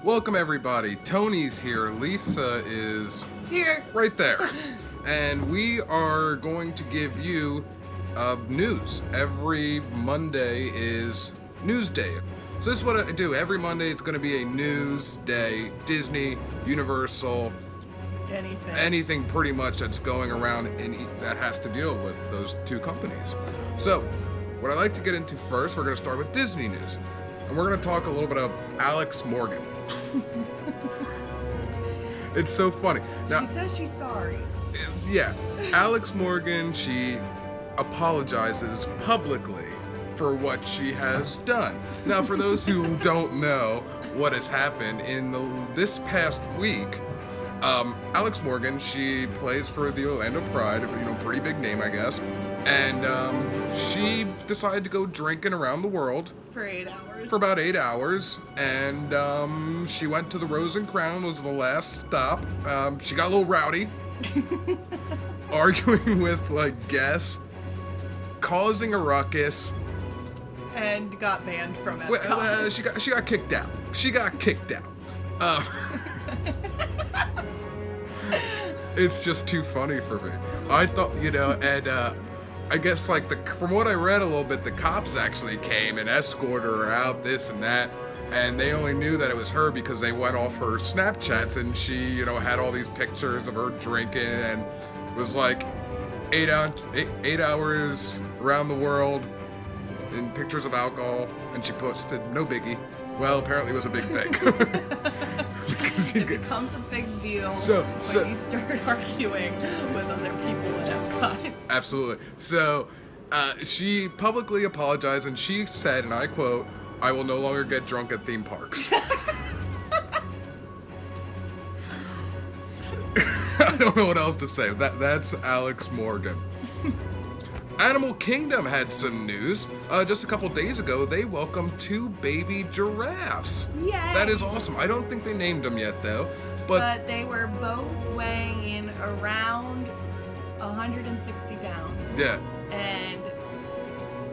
Welcome everybody. Tony's here. Lisa is Here. right there. And we are going to give you news. Every Monday is News Day. So this is what I do. Every Monday it's going to be a news day. Disney, Universal, anything pretty much that's going around that has to deal with those two companies. So what I'd like to get into first, we're going to start with Disney news. And we're going to talk a little bit of Alex Morgan. It's so funny. Now, she says she's sorry. Yeah. Alex Morgan, she apologizes publicly for what she has done. Now, for those who don't know what has happened this past week, Alex Morgan, she plays for the Orlando Pride, pretty big name, I guess. And she decided to go drinking around the world. For 8 hours. For about 8 hours. And she went to the Rose and Crown, was the last stop. She got a little rowdy. Arguing with, guests. Causing a ruckus. And got banned from Epcot. She got kicked out. She got kicked out. It's just too funny for me. I thought, and I guess from what I read a little bit, the cops actually came and escorted her out, this and that, and they only knew that it was her because they went off her Snapchats and she, had all these pictures of her drinking and was like 8 hours around the world in pictures of alcohol, and she posted no biggie. Well, apparently it was a big thing. Because it becomes a big deal when you start arguing with other people at Epcot. Absolutely. So, she publicly apologized, and she said, and I quote, "I will no longer get drunk at theme parks." I don't know what else to say. That's Alex Morgan. Animal Kingdom had some news. Just a couple days ago, they welcomed 2 baby giraffes. Yay! That is awesome. I don't think they named them yet, though. But they were both weighing in around 160 pounds. Yeah. And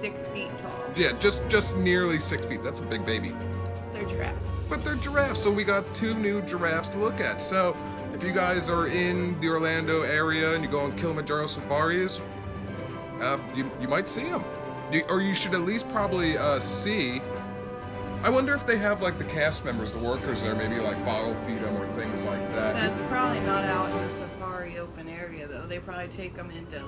6 feet tall. Yeah, just nearly 6 feet. That's a big baby. They're giraffes. But they're giraffes, so we got 2 new giraffes to look at. So if you guys are in the Orlando area and you go on Kilimanjaro safaris, you might see them. Or you should at least probably see. I wonder if they have the cast members, the workers there, maybe bottle feed them or things like that. That's probably not out in the safari open area though. They probably take them into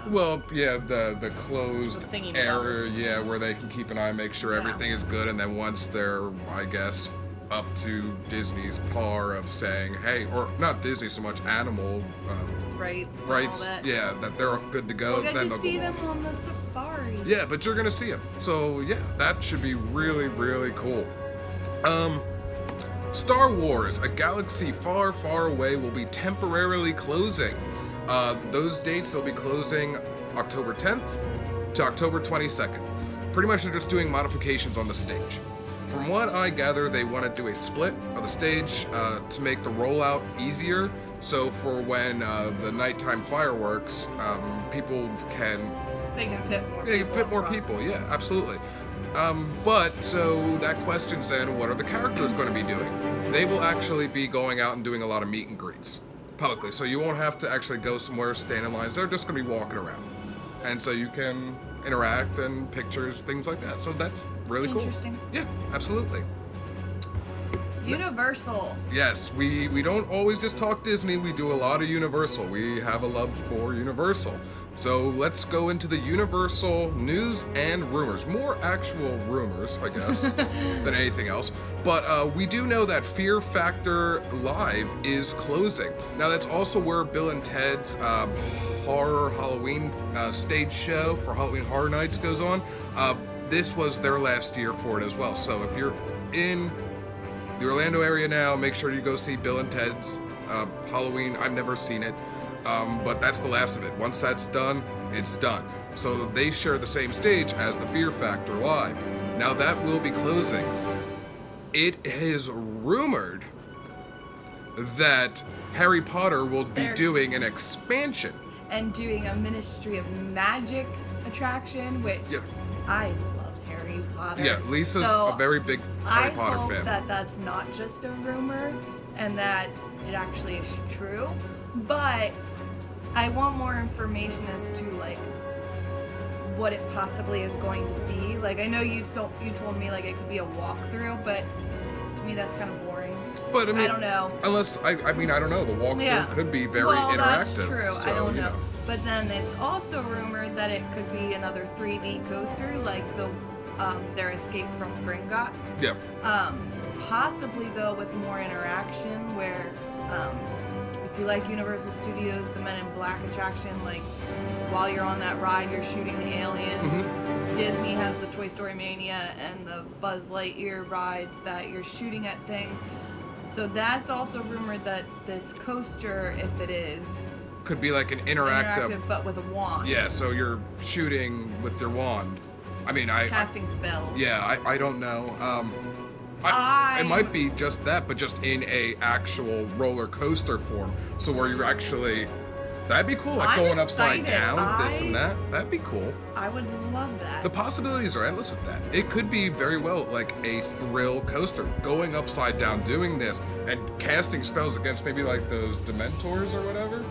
Well, yeah, the closed the area, yeah, where they can keep an eye, make sure everything is good, and then once they're, I guess, up to Disney's par of saying, hey, or not Disney so much, animal rights, yeah, that they're good to go. We'll get then to they'll see go them off. on the safari. Yeah, but you're gonna see them. So yeah, that should be really, really cool. Star Wars: A Galaxy Far, Far Away will be temporarily closing. Those dates, they'll be closing October 10th to October 22nd. Pretty much they're just doing modifications on the stage. From what I gather, they want to do a split of the stage to make the rollout easier. So for when the nighttime fireworks, people can... They can fit more people. They can fit more people, yeah, absolutely. But, so that question's then, what are the characters going to be doing? They will actually be going out and doing a lot of meet and greets publicly. So you won't have to actually go somewhere, stand in lines. They're just going to be walking around. And so you can interact and pictures, things like that. So that's really cool. Interesting. Yeah, absolutely. Universal. Yes, we don't always just talk Disney. We do a lot of Universal. We have a love for Universal. So let's go into the Universal news and rumors. More actual rumors, I guess, than anything else. But we do know that Fear Factor Live is closing. Now that's also where Bill and Ted's horror Halloween stage show for Halloween Horror Nights goes on. This was their last year for it as well. So if you're in the Orlando area now, make sure you go see Bill and Ted's Halloween. I've never seen it. But that's the last of it. Once that's done, it's done. So they share the same stage as the Fear Factor Live. Now that will be closing. It is rumored that Harry Potter will be doing an expansion. And doing a Ministry of Magic attraction, which I love Harry Harry Potter. Yeah, Lisa's a very big Harry Potter fan. I hope that that's not just a rumor and that it actually is true. But I want more information as to like what it possibly is going to be. Like, I know you told me like it could be a walkthrough, but to me that's kind of boring. But I mean, I don't know. Unless I don't know. The walkthrough could be very interactive. That's true. So, I don't know. But then it's also rumored that it could be another 3D coaster, like their Escape from Gringotts. Yeah. Possibly though with more interaction, where if you like Universal Studios, the Men in Black attraction, like while you're on that ride, you're shooting the aliens. Mm-hmm. Disney has the Toy Story Mania and the Buzz Lightyear rides that you're shooting at things. So that's also rumored that this coaster, if it is, could be like an interactive but with a wand. Yeah, so you're shooting with your wand. I mean, casting spells. Yeah, I don't know. It might be just that, but just in a actual roller coaster form. So where you're actually, that'd be cool. Like going upside down, this and that. That'd be cool. I would love that. The possibilities are endless with that. It could be very well like a thrill coaster, going upside down, doing this, and casting spells against maybe like those Dementors or whatever.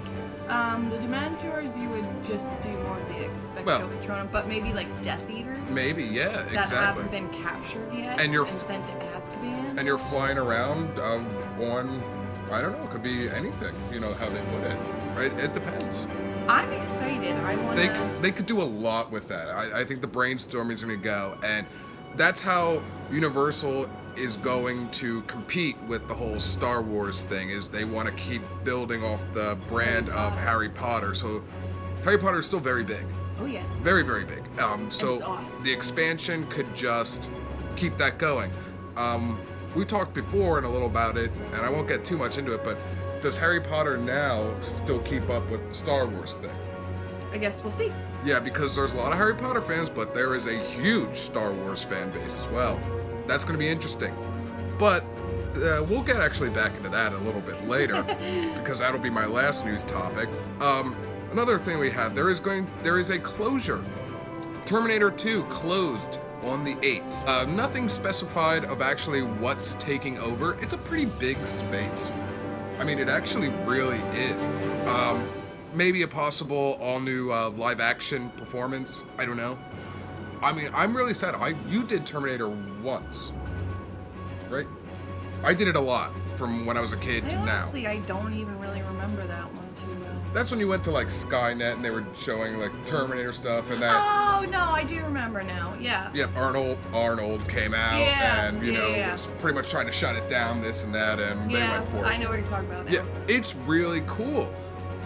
The Dementors, you would just do more of the Expecto Patronum, but maybe like Death Eaters. Maybe, yeah, exactly. That haven't been captured yet and sent to Azkaban. And you're flying around on, I don't know, it could be anything, you know, how they put it. It depends. I'm excited. I want to... They could do a lot with that. I think the brainstorming is going to go, and that's how Universal is going to compete with the whole Star Wars thing, is they want to keep building off the brand of Harry Potter. So Harry Potter is still very big. Oh yeah. Very, very big. So it's awesome. The expansion could just keep that going. We talked before and a little about it, and I won't get too much into it, but does Harry Potter now still keep up with the Star Wars thing? I guess we'll see. Yeah, because there's a lot of Harry Potter fans, but there is a huge Star Wars fan base as well. That's going to be interesting. But we'll get actually back into that a little bit later, because that'll be my last news topic. Another thing we have, there is a closure. Terminator 2 closed on the 8th. Nothing specified of actually what's taking over. It's a pretty big space. I mean, it actually really is. Maybe a possible all-new live-action performance. I don't know. I mean, I'm really sad. You did Terminator once, right? I did it a lot from when I was a kid to now. Honestly, I don't even really remember that one too well. That's when you went to like Skynet and they were showing like Terminator stuff and that. Oh no, I do remember now. Yeah. Yeah, Arnold came out and you know was pretty much trying to shut it down, this and that, and they went for it. I know what you're talking about now. Yeah, it's really cool.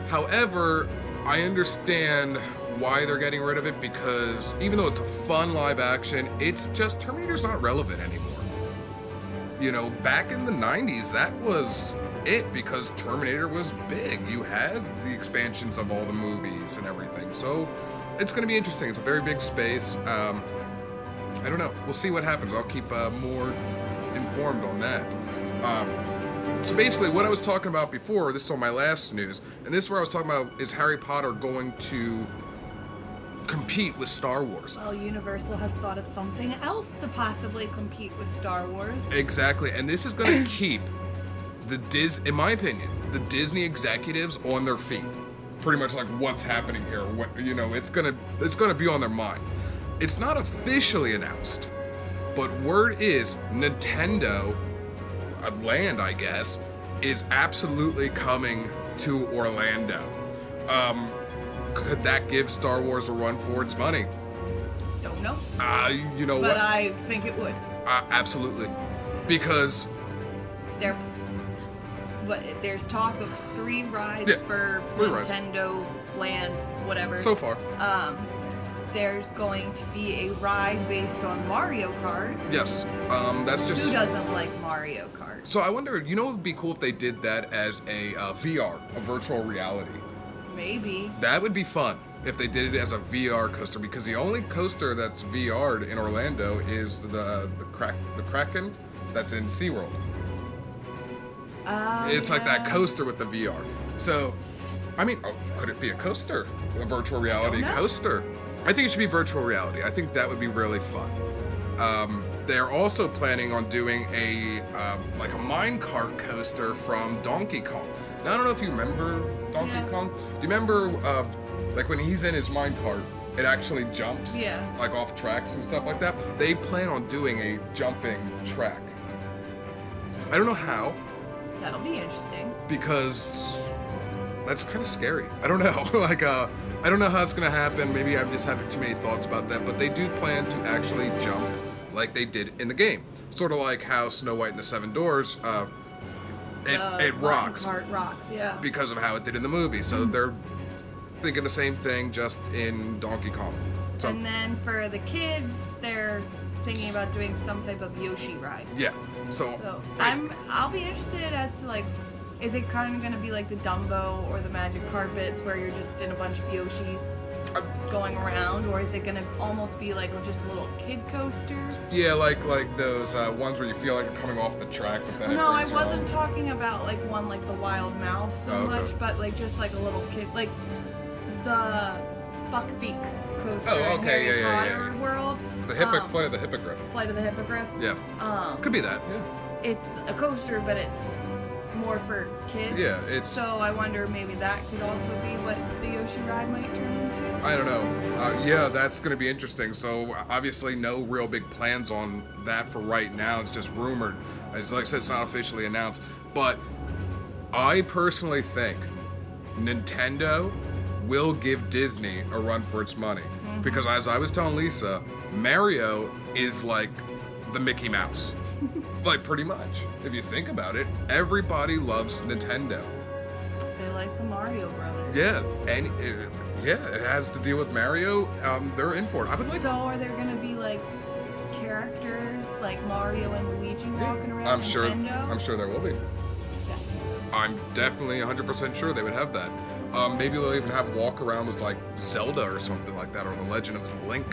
However, I understand why they're getting rid of it, because even though it's a fun live action, it's just Terminator's not relevant anymore. You know, back in the 90s, that was it, because Terminator was big. You had the expansions of all the movies and everything. So it's going to be interesting. It's a very big space. I don't know. We'll see what happens. I'll keep more informed on that. So basically, what I was talking about before, this is on my last news, and this is where I was talking about, is Harry Potter going to compete with Star Wars? Well, Universal has thought of something else to possibly compete with Star Wars. Exactly, and this is going to keep in my opinion, the Disney executives on their feet. Pretty much like what's happening here. What, you know, it's gonna be on their mind. It's not officially announced, but word is Nintendo Land, I guess, is absolutely coming to Orlando. Could that give Star Wars a run for its money? Don't know. You know but what? But I think it would. Absolutely. Because there's talk of 3 rides for Nintendo Land, whatever. So far. There's going to be a ride based on Mario Kart. Yes. That's just... Who doesn't like Mario Kart? So I wonder, you know, it would be cool if they did that as a VR, a virtual reality. Maybe. That would be fun if they did it as a VR coaster, because the only coaster that's VR'd in Orlando is the Kraken that's in SeaWorld. It's like that coaster with the VR. So, I mean, could it be a coaster? A virtual reality coaster? I think it should be virtual reality. I think that would be really fun. They're also planning on doing a like a minecart coaster from Donkey Kong. Now I don't know if you remember Donkey Yeah. Kong. Do you remember like when he's in his minecart, it actually jumps like off tracks and stuff like that? They plan on doing a jumping track. I don't know how, That'll be interesting. because that's kind of scary. I don't know. Like, I don't know how it's gonna happen. Maybe I'm just having too many thoughts about that. But they do plan to actually jump like they did in the game. Sort of like how Snow White and the Seven Doors, it rocks Heart rocks, yeah. because of how it did in the movie. So they're thinking the same thing, just in Donkey Kong. So And then for the kids, they're thinking about doing some type of Yoshi ride. yeah. So, So I'll be interested as to like, is it kind of gonna be like the Dumbo or the Magic Carpets where you're just in a bunch of Yoshis going around, or is it gonna almost be like just a little kid coaster? yeah, like those ones where you feel like you're coming off the track, but then No, it I brings you home. wasn't talking about like one like the Wild Mouse so Oh, okay. much, but like just like a little kid, like the Buckbeak coaster Oh, in okay, Harry yeah, yeah, Potter yeah. World. The Flight of the Hippogriff. Flight of the Hippogriff. Yeah. Could be that. Yeah. It's a coaster, but it's more for kids. Yeah, it's. So I wonder maybe that could also be what the Yoshi ride might turn into. I don't know. Yeah, that's going to be interesting. So obviously, no real big plans on that for right now. It's just rumored. As like I said, it's not officially announced. But I personally think Nintendo will give Disney a run for its money, because as I was telling Lisa, Mario is like the Mickey Mouse. Like, pretty much. If you think about it, everybody loves Nintendo. They like the Mario Brothers. Yeah, and it has to deal with Mario. They're in for it. I would like So are there gonna be like characters like Mario and Luigi walking around I'm sure. Nintendo? I'm sure there will be. Yeah. I'm definitely 100% sure they would have that. Maybe they'll even have walk around with like Zelda or something like that, or The Legend of Link.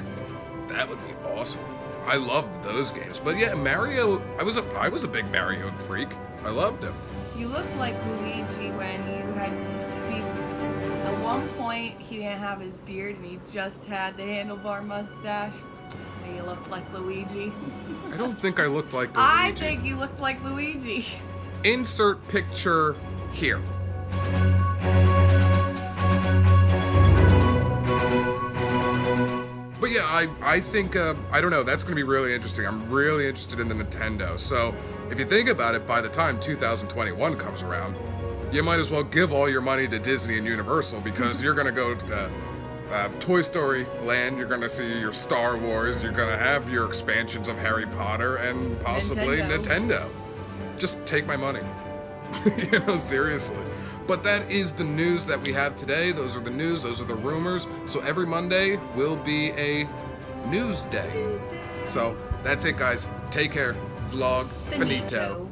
That would be awesome. I loved those games. But yeah, Mario. I was a big Mario freak. I loved him. You looked like Luigi when you had at one point he didn't have his beard and he just had the handlebar mustache. And you looked like Luigi. I don't think I looked like Luigi. I think you looked like Luigi. Insert picture here. But yeah, I think, I don't know, that's going to be really interesting. I'm really interested in the Nintendo. So if you think about it, by the time 2021 comes around, you might as well give all your money to Disney and Universal, because you're going to go to Toy Story Land, you're going to see your Star Wars, you're going to have your expansions of Harry Potter, and possibly Nintendo. Just take my money. You know, seriously. But that is the news that we have today. Those are the news, those are the rumors. So every Monday will be a news day. So that's it, guys. Take care. Vlog finito.